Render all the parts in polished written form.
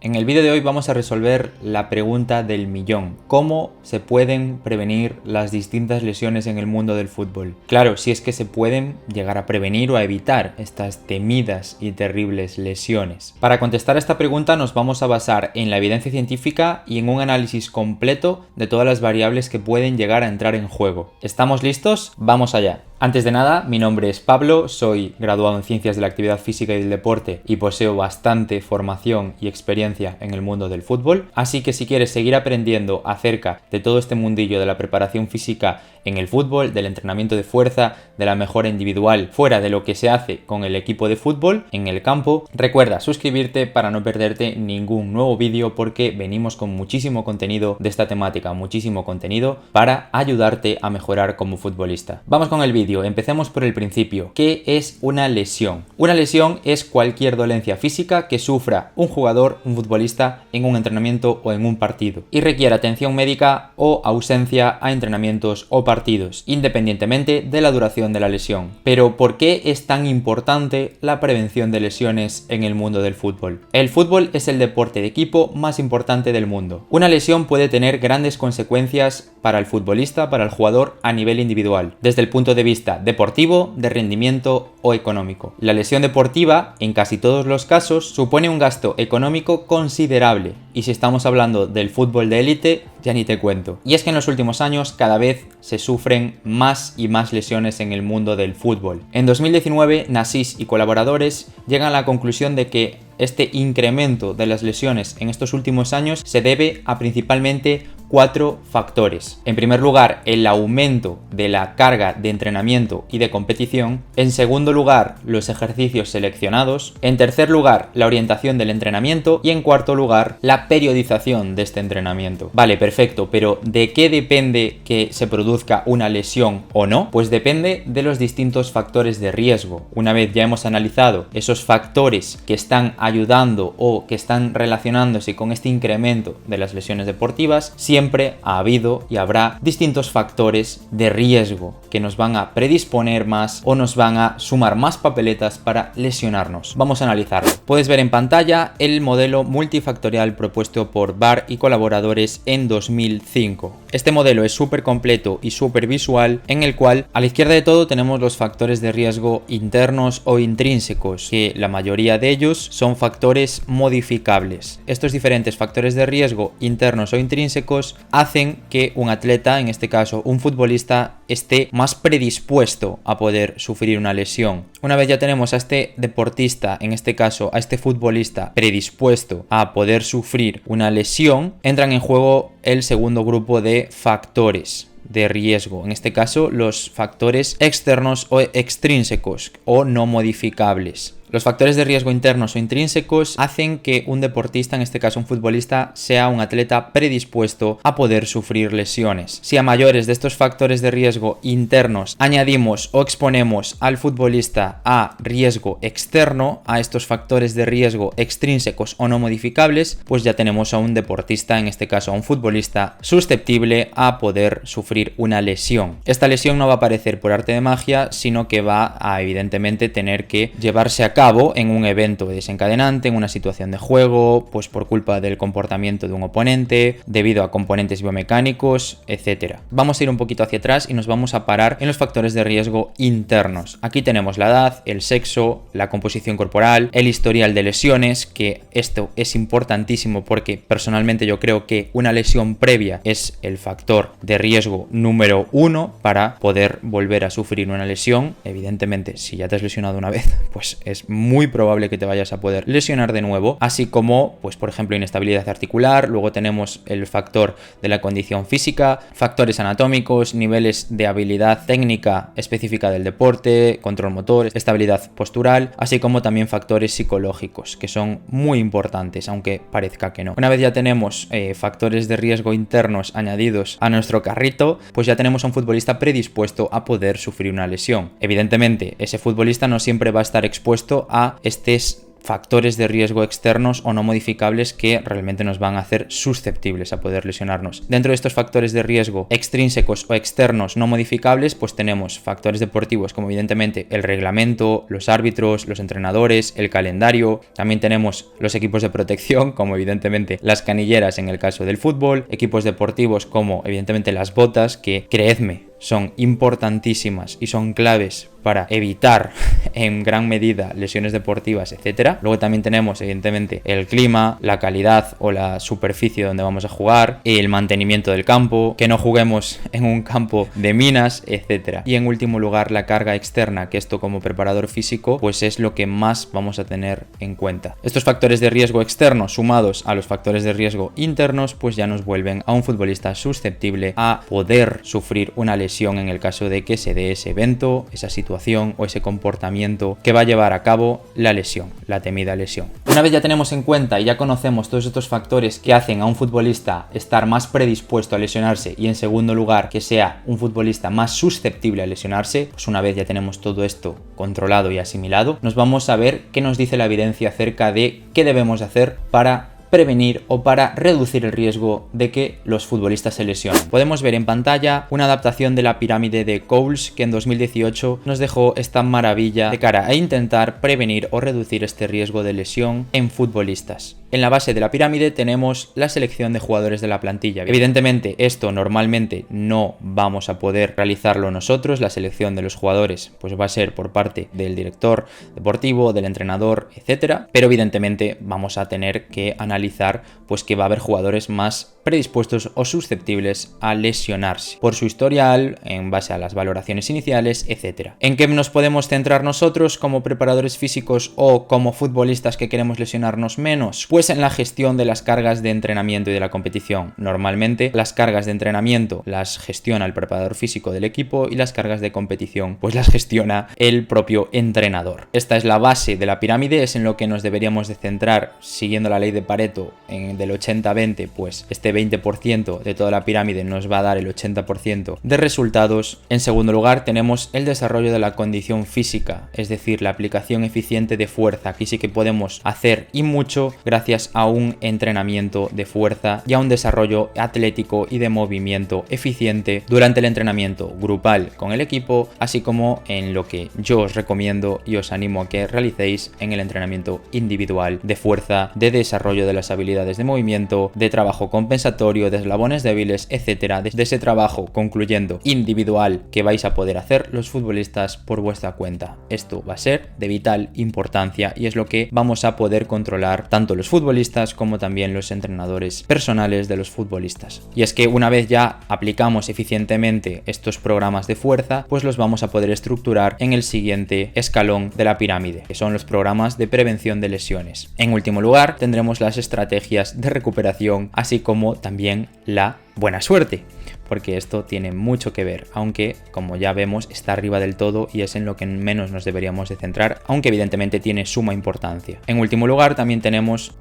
En el vídeo de hoy vamos a resolver la pregunta del millón. ¿Cómo se pueden prevenir las distintas lesiones en el mundo del fútbol? Claro, si es que se pueden llegar a prevenir o a evitar estas temidas y terribles lesiones. Para contestar a esta pregunta nos vamos a basar en la evidencia científica y en un análisis completo de todas las variables que pueden llegar a entrar en juego. ¿Estamos listos? ¡Vamos allá! Antes de nada, mi nombre es Pablo, soy graduado en Ciencias de la Actividad Física y del Deporte y poseo bastante formación y experiencia en el mundo del fútbol, así que si quieres seguir aprendiendo acerca de todo este mundillo de la preparación física en el fútbol, del entrenamiento de fuerza, de la mejora individual fuera de lo que se hace con el equipo de fútbol en el campo, recuerda suscribirte para no perderte ningún nuevo vídeo porque venimos con muchísimo contenido de esta temática, muchísimo contenido para ayudarte a mejorar como futbolista. Vamos con el vídeo, empecemos por el principio. ¿Qué es una lesión? Una lesión es cualquier dolencia física que sufra un jugador, un futbolista en un entrenamiento o en un partido y requiere atención médica o ausencia a entrenamientos o partidos, independientemente de la duración de la lesión. Pero ¿por qué es tan importante la prevención de lesiones en el mundo del fútbol? El fútbol es el deporte de equipo más importante del mundo. Una lesión puede tener grandes consecuencias para el futbolista, para el jugador a nivel individual, desde el punto de vista deportivo, de rendimiento o económico. La lesión deportiva, en casi todos los casos, supone un gasto económico considerable, y si estamos hablando del fútbol de élite, ya ni te cuento. Y es que en los últimos años cada vez se sufren más y más lesiones en el mundo del fútbol. En 2019, Nassís y colaboradores llegan a la conclusión de que este incremento de las lesiones en estos últimos años se debe a principalmente 4 factores. En primer lugar, el aumento de la carga de entrenamiento y de competición. En segundo lugar, los ejercicios seleccionados. En tercer lugar, la orientación del entrenamiento. Y en cuarto lugar, la periodización de este entrenamiento. Vale, perfecto, pero ¿de qué depende que se produzca una lesión o no? Pues depende de los distintos factores de riesgo. Una vez ya hemos analizado esos factores que están ayudando o que están relacionándose con este incremento de las lesiones deportivas, siempre ha habido y habrá distintos factores de riesgo que nos van a predisponer más o nos van a sumar más papeletas para lesionarnos. Vamos a analizarlo. Puedes ver en pantalla el modelo multifactorial propuesto por Barr y colaboradores en 2005. Este modelo es súper completo y súper visual, en el cual a la izquierda de todo tenemos los factores de riesgo internos o intrínsecos, que la mayoría de ellos son factores modificables. Estos diferentes factores de riesgo internos o intrínsecos hacen que un atleta, en este caso un futbolista, esté más predispuesto a poder sufrir una lesión. Una vez ya tenemos a este deportista, en este caso a este futbolista, predispuesto a poder sufrir una lesión, entran en juego el segundo grupo de factores de riesgo, en este caso los factores externos o extrínsecos o no modificables. Los factores de riesgo internos o intrínsecos hacen que un deportista, en este caso un futbolista, sea un atleta predispuesto a poder sufrir lesiones. Si a mayores de estos factores de riesgo internos añadimos o exponemos al futbolista a riesgo externo, a estos factores de riesgo extrínsecos o no modificables, pues ya tenemos a un deportista, en este caso a un futbolista, susceptible a poder sufrir una lesión. Esta lesión no va a aparecer por arte de magia, sino que va a evidentemente tener que llevarse a cabo en un evento desencadenante, en una situación de juego, pues por culpa del comportamiento de un oponente, debido a componentes biomecánicos, etc. Vamos a ir un poquito hacia atrás y nos vamos a parar en los factores de riesgo internos. Aquí tenemos la edad, el sexo, la composición corporal, el historial de lesiones, que esto es importantísimo porque personalmente yo creo que una lesión previa es el factor de riesgo número 1 para poder volver a sufrir una lesión. Evidentemente, si ya te has lesionado una vez, pues es muy probable que te vayas a poder lesionar de nuevo, así como, pues por ejemplo, inestabilidad articular. Luego tenemos el factor de la condición física, factores anatómicos, niveles de habilidad técnica específica del deporte, control motor, estabilidad postural, así como también factores psicológicos, que son muy importantes, aunque parezca que no. Una vez ya tenemos factores de riesgo internos añadidos a nuestro carrito, pues ya tenemos a un futbolista predispuesto a poder sufrir una lesión. Evidentemente, ese futbolista no siempre va a estar expuesto a estos factores de riesgo externos o no modificables que realmente nos van a hacer susceptibles a poder lesionarnos. Dentro de estos factores de riesgo extrínsecos o externos no modificables, pues tenemos factores deportivos como evidentemente el reglamento, los árbitros, los entrenadores, el calendario. También tenemos los equipos de protección, como evidentemente las canilleras en el caso del fútbol, equipos deportivos como evidentemente las botas, que creedme, son importantísimas y son claves para evitar en gran medida lesiones deportivas, etcétera. Luego también tenemos evidentemente el clima, la calidad o la superficie donde vamos a jugar, el mantenimiento del campo, que no juguemos en un campo de minas, etcétera. Y en último lugar, la carga externa, que esto como preparador físico pues es lo que más vamos a tener en cuenta. Estos factores de riesgo externos sumados a los factores de riesgo internos pues ya nos vuelven a un futbolista susceptible a poder sufrir una lesión en el caso de que se dé ese evento, esa situación o ese comportamiento que va a llevar a cabo la lesión, la temida lesión. Una vez ya tenemos en cuenta y ya conocemos todos estos factores que hacen a un futbolista estar más predispuesto a lesionarse y en segundo lugar que sea un futbolista más susceptible a lesionarse, pues una vez ya tenemos todo esto controlado y asimilado, nos vamos a ver qué nos dice la evidencia acerca de qué debemos hacer para prevenir o para reducir el riesgo de que los futbolistas se lesionen. Podemos ver en pantalla una adaptación de la pirámide de Coles que en 2018 nos dejó esta maravilla de cara a intentar prevenir o reducir este riesgo de lesión en futbolistas. En la base de la pirámide tenemos la selección de jugadores de la plantilla. Evidentemente esto normalmente no vamos a poder realizarlo nosotros, la selección de los jugadores pues va a ser por parte del director deportivo, del entrenador, etcétera, pero evidentemente vamos a tener que analizar pues que va a haber jugadores más predispuestos o susceptibles a lesionarse por su historial, en base a las valoraciones iniciales, etcétera. ¿En qué nos podemos centrar nosotros como preparadores físicos o como futbolistas que queremos lesionarnos menos? Pues en la gestión de las cargas de entrenamiento y de la competición. Normalmente las cargas de entrenamiento las gestiona el preparador físico del equipo y las cargas de competición pues las gestiona el propio entrenador. Esta es la base de la pirámide, es en lo que nos deberíamos de centrar siguiendo la ley de Pareto del 80-20, pues este 20% de toda la pirámide nos va a dar el 80% de resultados. En segundo lugar tenemos el desarrollo de la condición física, es decir, la aplicación eficiente de fuerza. Aquí sí que podemos hacer y mucho gracias a un entrenamiento de fuerza y a un desarrollo atlético y de movimiento eficiente durante el entrenamiento grupal con el equipo, así como en lo que yo os recomiendo y os animo a que realicéis en el entrenamiento individual de fuerza, de desarrollo de las habilidades de movimiento, de trabajo compensatorio, de eslabones débiles, etcétera, de ese trabajo concluyendo individual que vais a poder hacer los futbolistas por vuestra cuenta. Esto va a ser de vital importancia y es lo que vamos a poder controlar tanto los futbolistas como también los entrenadores personales de los futbolistas. Y es que una vez ya aplicamos eficientemente estos programas de fuerza, pues los vamos a poder estructurar en el siguiente escalón de la pirámide, que son los programas de prevención de lesiones. En último lugar, tendremos las estrategias de recuperación, así como también la buena suerte, porque esto tiene mucho que ver, aunque como ya vemos está arriba del todo y es en lo que menos nos deberíamos de centrar, aunque evidentemente tiene suma importancia. En último lugar también tenemos,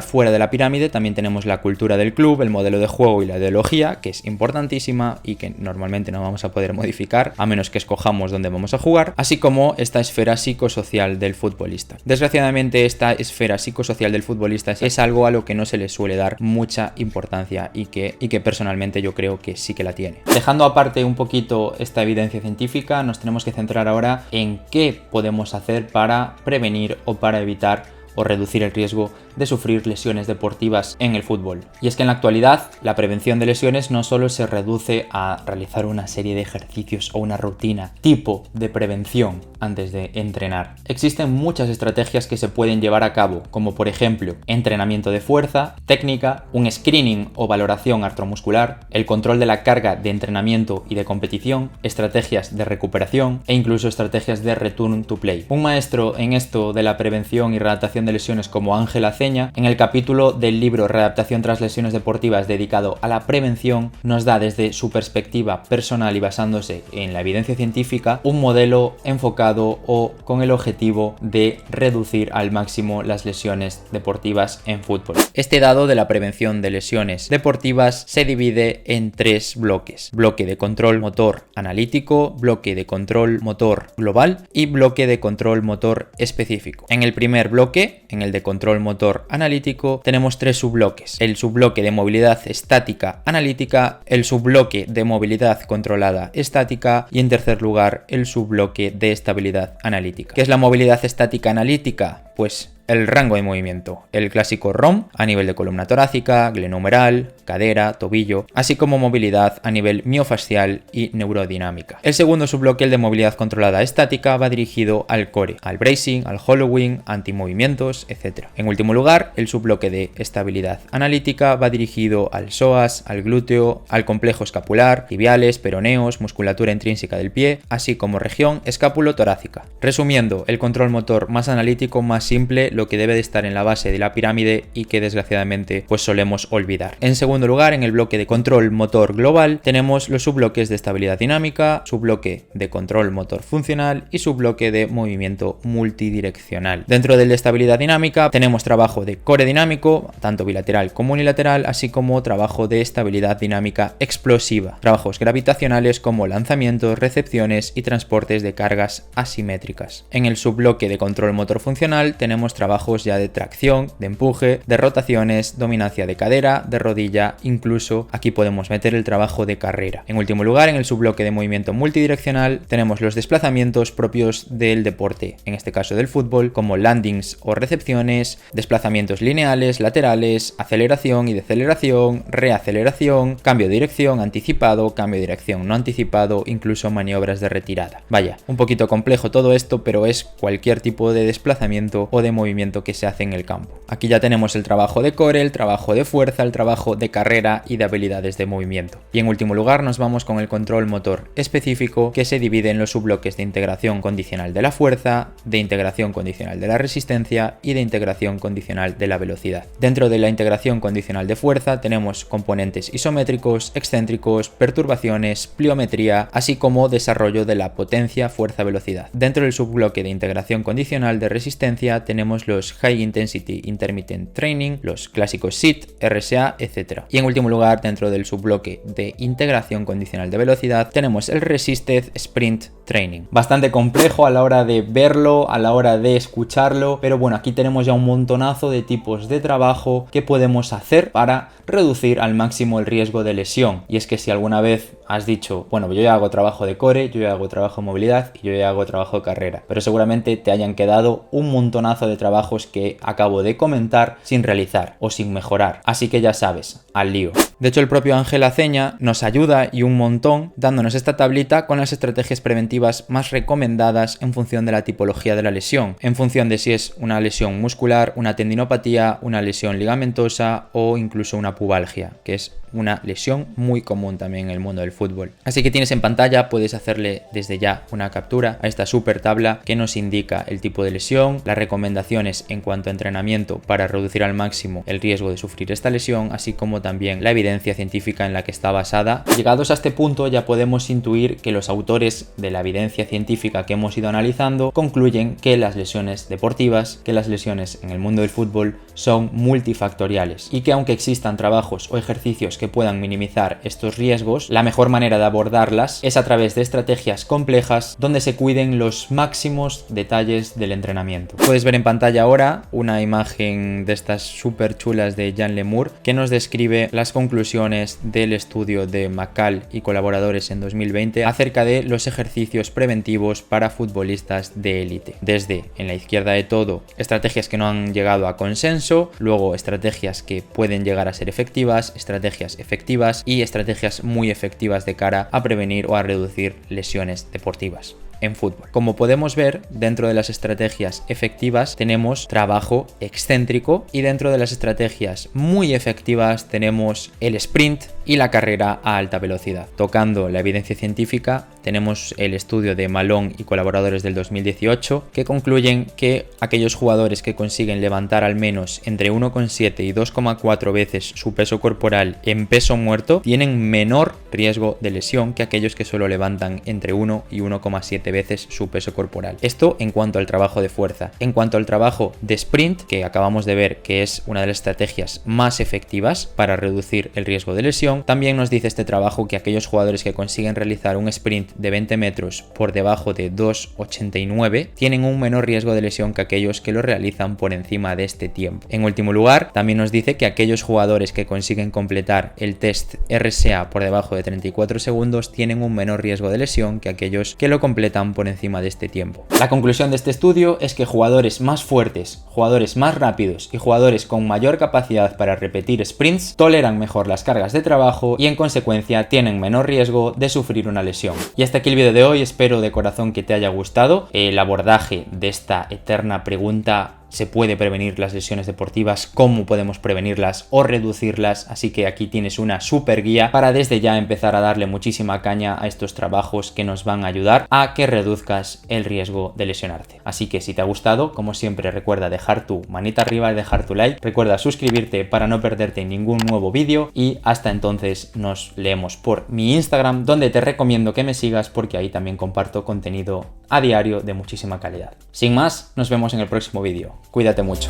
fuera de la pirámide también tenemos la cultura del club, el modelo de juego y la ideología, que es importantísima y que normalmente no vamos a poder modificar a menos que escojamos dónde vamos a jugar, así como esta esfera psicosocial del futbolista. Desgraciadamente esta esfera psicosocial del futbolista es algo a lo que no se le suele dar mucha importancia y que personalmente yo creo que sí que la tiene. Dejando aparte un poquito esta evidencia científica, nos tenemos que centrar ahora en qué podemos hacer para prevenir o para evitar o reducir el riesgo de sufrir lesiones deportivas en el fútbol. Y es que en la actualidad la prevención de lesiones no solo se reduce a realizar una serie de ejercicios o una rutina tipo de prevención antes de entrenar. Existen muchas estrategias que se pueden llevar a cabo, como por ejemplo entrenamiento de fuerza, técnica, un screening o valoración artromuscular, el control de la carga de entrenamiento y de competición, estrategias de recuperación e incluso estrategias de return to play. Un maestro en esto de la prevención y redactación de lesiones como Ángel Aceña, en el capítulo del libro Readaptación tras lesiones deportivas dedicado a la prevención, nos da desde su perspectiva personal y basándose en la evidencia científica un modelo enfocado o con el objetivo de reducir al máximo las lesiones deportivas en fútbol. Este dado de la prevención de lesiones deportivas se divide en 3 bloques: bloque de control motor analítico, bloque de control motor global y bloque de control motor específico. En el primer bloque, en el de control motor analítico, tenemos 3 subbloques: el subbloque de movilidad estática analítica, el subbloque de movilidad controlada estática y, en tercer lugar, el subbloque de estabilidad analítica. ¿Qué es la movilidad estática analítica? Pues el rango de movimiento, el clásico ROM a nivel de columna torácica, glenohumeral, cadera, tobillo, así como movilidad a nivel miofascial y neurodinámica. El segundo subbloque, el de movilidad controlada estática, va dirigido al core, al bracing, al hollowing, antimovimientos, etc. En último lugar, el subbloque de estabilidad analítica va dirigido al psoas, al glúteo, al complejo escapular, tibiales, peroneos, musculatura intrínseca del pie, así como región escápulo-torácica. Resumiendo, el control motor más analítico, más simple, lo que debe de estar en la base de la pirámide y que desgraciadamente pues solemos olvidar. En segundo lugar, en el bloque de control motor global tenemos los subbloques de estabilidad dinámica, subbloque de control motor funcional y subbloque de movimiento multidireccional. Dentro del de estabilidad dinámica tenemos trabajo de core dinámico, tanto bilateral como unilateral, así como trabajo de estabilidad dinámica explosiva, trabajos gravitacionales como lanzamientos, recepciones y transportes de cargas asimétricas. En el subbloque de control motor funcional tenemos trabajos ya de tracción, de empuje, de rotaciones, dominancia de cadera, de rodilla, incluso aquí podemos meter el trabajo de carrera. En último lugar, en el subbloque de movimiento multidireccional tenemos los desplazamientos propios del deporte, en este caso del fútbol, como landings o recepciones, desplazamientos lineales, laterales, aceleración y deceleración, reaceleración, cambio de dirección anticipado, cambio de dirección no anticipado, incluso maniobras de retirada. Vaya, un poquito complejo todo esto, pero es cualquier tipo de desplazamiento o de movimiento que se hace en el campo. Aquí ya tenemos el trabajo de core, el trabajo de fuerza, el trabajo de carrera y de habilidades de movimiento. Y en último lugar nos vamos con el control motor específico, que se divide en los subbloques de integración condicional de la fuerza, de integración condicional de la resistencia y de integración condicional de la velocidad. Dentro de la integración condicional de fuerza tenemos componentes isométricos, excéntricos, perturbaciones, pliometría, así como desarrollo de la potencia, fuerza, velocidad. Dentro del subbloque de integración condicional de resistencia tenemos los High Intensity Intermittent Training, los clásicos SIT, RSA, etc. Y en último lugar, dentro del subbloque de integración condicional de velocidad tenemos el Resisted Sprint Training. Bastante complejo a la hora de verlo, a la hora de escucharlo, pero bueno, aquí tenemos ya un montonazo de tipos de trabajo que podemos hacer para reducir al máximo el riesgo de lesión. Y es que si alguna vez has dicho, bueno, yo ya hago trabajo de core, yo ya hago trabajo de movilidad y yo ya hago trabajo de carrera, pero seguramente te hayan quedado un montonazo de trabajos que acabo de comentar sin realizar o sin mejorar. Así que ya sabes, al lío. De hecho, el propio Ángel Aceña nos ayuda y un montón dándonos esta tablita con las estrategias preventivas más recomendadas en función de la tipología de la lesión, en función de si es una lesión muscular, una tendinopatía, una lesión ligamentosa o incluso una pubalgia, que es una lesión muy común también en el mundo del fútbol. Así que tienes en pantalla, puedes hacerle desde ya una captura a esta super tabla que nos indica el tipo de lesión, las recomendaciones en cuanto a entrenamiento para reducir al máximo el riesgo de sufrir esta lesión, así como también la evidencia científica en la que está basada. Llegados a este punto ya podemos intuir que los autores de la evidencia científica que hemos ido analizando concluyen que las lesiones deportivas, que las lesiones en el mundo del fútbol son multifactoriales y que aunque existan trabajos o ejercicios que puedan minimizar estos riesgos, la mejor manera de abordarlas es a través de estrategias complejas donde se cuiden los máximos detalles del entrenamiento. Puedes ver en pantalla ahora una imagen de estas súper chulas de Jan Lemur que nos describe las conclusiones del estudio de McCall y colaboradores en 2020 acerca de los ejercicios preventivos para futbolistas de élite. Desde, en la izquierda de todo, estrategias que no han llegado a consenso, luego estrategias que pueden llegar a ser efectivas, estrategias efectivas y estrategias muy efectivas de cara a prevenir o a reducir lesiones deportivas en fútbol. Como podemos ver, dentro de las estrategias efectivas tenemos trabajo excéntrico y dentro de las estrategias muy efectivas tenemos el sprint y la carrera a alta velocidad. Tocando la evidencia científica, tenemos el estudio de Malone y colaboradores del 2018 que concluyen que aquellos jugadores que consiguen levantar al menos entre 1,7 y 2,4 veces su peso corporal en peso muerto tienen menor riesgo de lesión que aquellos que solo levantan entre 1 y 1,7 veces su peso corporal. Esto en cuanto al trabajo de fuerza. En cuanto al trabajo de sprint, que acabamos de ver que es una de las estrategias más efectivas para reducir el riesgo de lesión, también nos dice este trabajo que aquellos jugadores que consiguen realizar un sprint de 20 metros por debajo de 2,89 tienen un menor riesgo de lesión que aquellos que lo realizan por encima de este tiempo. En último lugar, también nos dice que aquellos jugadores que consiguen completar el test RSA por debajo de 34 segundos tienen un menor riesgo de lesión que aquellos que lo completan por encima de este tiempo. La conclusión de este estudio es que jugadores más fuertes, jugadores más rápidos y jugadores con mayor capacidad para repetir sprints toleran mejor las cargas de trabajo y en consecuencia tienen menor riesgo de sufrir una lesión. Y hasta aquí el vídeo de hoy, espero de corazón que te haya gustado el abordaje de esta eterna pregunta: ¿se puede prevenir las lesiones deportivas? ¿Cómo podemos prevenirlas o reducirlas? Así que aquí tienes una super guía para desde ya empezar a darle muchísima caña a estos trabajos que nos van a ayudar a que reduzcas el riesgo de lesionarte. Así que si te ha gustado, como siempre, recuerda dejar tu manita arriba y dejar tu like. Recuerda suscribirte para no perderte ningún nuevo vídeo y hasta entonces nos leemos por mi Instagram, donde te recomiendo que me sigas porque ahí también comparto contenido a diario de muchísima calidad. Sin más, nos vemos en el próximo vídeo. Cuídate mucho.